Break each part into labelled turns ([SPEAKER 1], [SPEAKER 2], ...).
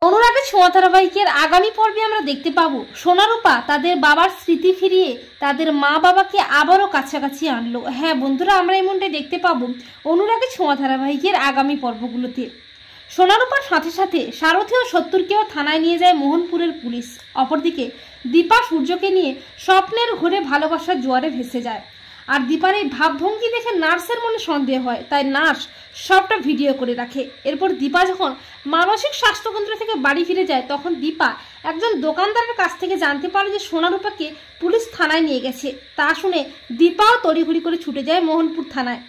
[SPEAKER 1] অনুরাগের ছোঁয়া ধারাবাহিকের আগামী পর্বে আমরা দেখতে পাবো সোনারূপা তাদের বাবার স্মৃতি ফিরিয়ে তাদের মা বাবাকে আবারও কাছাকাছি আনলো। হ্যাঁ বন্ধুরা, আমরা এমনটাই দেখতে পাবো অনুরাগের ছোঁয়া ধারাবাহিকের আগামী পর্বগুলোতে। সোনারূপার সাথে সাথে সারথী ও সত্তরকেও থানায় নিয়ে যায় মোহনপুরের পুলিশ। অপরদিকে দীপা সূর্যকে নিয়ে স্বপ্নের ঘুরে ভালোবাসার জোয়ারে ভেসে যায়। আর দীপার এই ভাবভঙ্গি দেখে নার্সের মনে সন্দেহ হয়, তাই নার্স সবটা ভিডিও করে রাখে। এরপর দীপা যখন মানসিক স্বাস্থ্যকেন্দ্র থেকে বাড়ি ফিরে যায়, তখন দীপা একজন দোকানদারের কাছ থেকে জানতে পারে যে সোনারূপাকে পুলিশ থানায় নিয়ে গেছে। তা শুনে দীপাও তড়িঘড়ি করে ছুটে যায় মোহনপুর থানায়।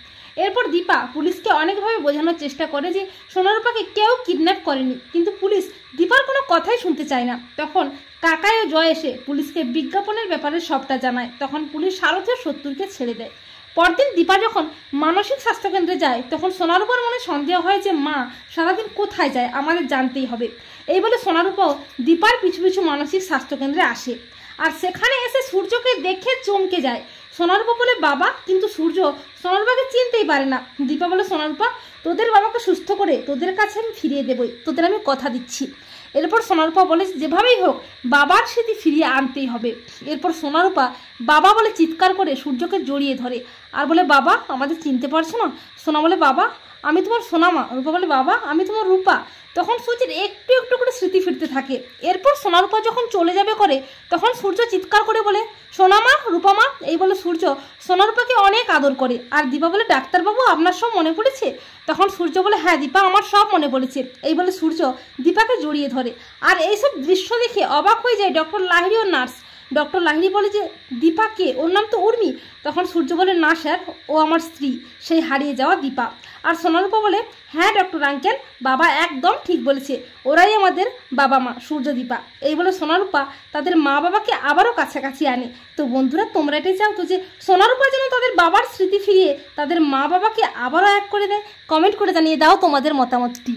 [SPEAKER 1] এরপর দীপা পুলিশকে অনেকভাবে বোঝানোর চেষ্টা করে যে সোনারূপাকে কেউ কিডন্যাপ করেনি, কিন্তু পুলিশ দীপার কোনো কথাই শুনতে চায় না। তখন কাকাই ও জয় এসে পুলিশকে বিজ্ঞাপনের ব্যাপারে সবটা জানায়। তখন পুলিশ সারথী ও সত্তরকে ছেড়ে দেয়। পরদিন দীপা যখন মানসিক স্বাস্থ্যকেন্দ্রে যায়, তখন সোনারূপার মনে সন্দেহ হয় যে মা সারাদিন কোথায় যায়, আমাদের জানতেই হবে। এই বলে সোনারূপাও দীপার পিছু পিছু মানসিক স্বাস্থ্যকেন্দ্রে আসে। আর সেখানে এসে সূর্যকে দেখে চমকে যায়। সোনারূপা বলে বাবা, কিন্তু সূর্য সোনারূপাকে চিনতেই পারে না। দীপা বলে সোনারূপা, তোদের বাবাকে সুস্থ করে তোদের কাছে আমি ফিরিয়ে দেবই, তোদের আমি কথা দিচ্ছি। এরপর সোনারূপা বলে যেভাবেই হোক বাবার স্মৃতি ফিরিয়ে আনতেই হবে। এরপর সোনারূপা বাবা বলে চিৎকার করে সূর্যকে জড়িয়ে ধরে আর বলে বাবা, আমাদের চিনতে পারছো না? সোনা বলে বাবা, আমি তোমার সোনামা। রূপা বলে বাবা, আমি তোমার রূপা। তখন সূর্যের একটু একটু করে স্মৃতি ফিরতে থাকে। এরপর সোনারূপা যখন চলে যাবে করে, তখন সূর্য চিৎকার করে বলে সোনামা, রূপামা। এই বলে সূর্য সোনারূপাকে অনেক আদর করে। আর দীপা বলে ডাক্তারবাবু, আপনার সব মনে পড়েছে? তখন সূর্য বলে হ্যাঁ দীপা, আমার সব মনে পড়েছে। এই বলে সূর্য দীপাকে জড়িয়ে ধরে। আর এইসব দৃশ্য দেখে অবাক হয়ে যায় ডক্টর লাহিড়ী ও নার্স। ডক্টর লাহিড়ী বলে যে দীপা কে? ওর নাম তো উর্মি। তখন সূর্য বলে না স্যার, ও আমার স্ত্রী, সেই হারিয়ে যাওয়া দীপা। আর সোনারূপা বলে হ্যাঁ ডক্টর আঙ্কেল, বাবা একদম ঠিক বলেছে, ওরাই আমাদের বাবা মা, সূর্য দীপা। এই বলে সোনারূপা তাদের মা বাবাকে আবারও কাছাকাছি আনে। তো বন্ধুরা, তোমরা এটাই চাও তো যে সোনারূপা যেন তাদের বাবার স্মৃতি ফিরিয়ে তাদের মা বাবাকে আবারও এক করে দেয়? কমেন্ট করে জানিয়ে দাও তোমাদের মতামতটি।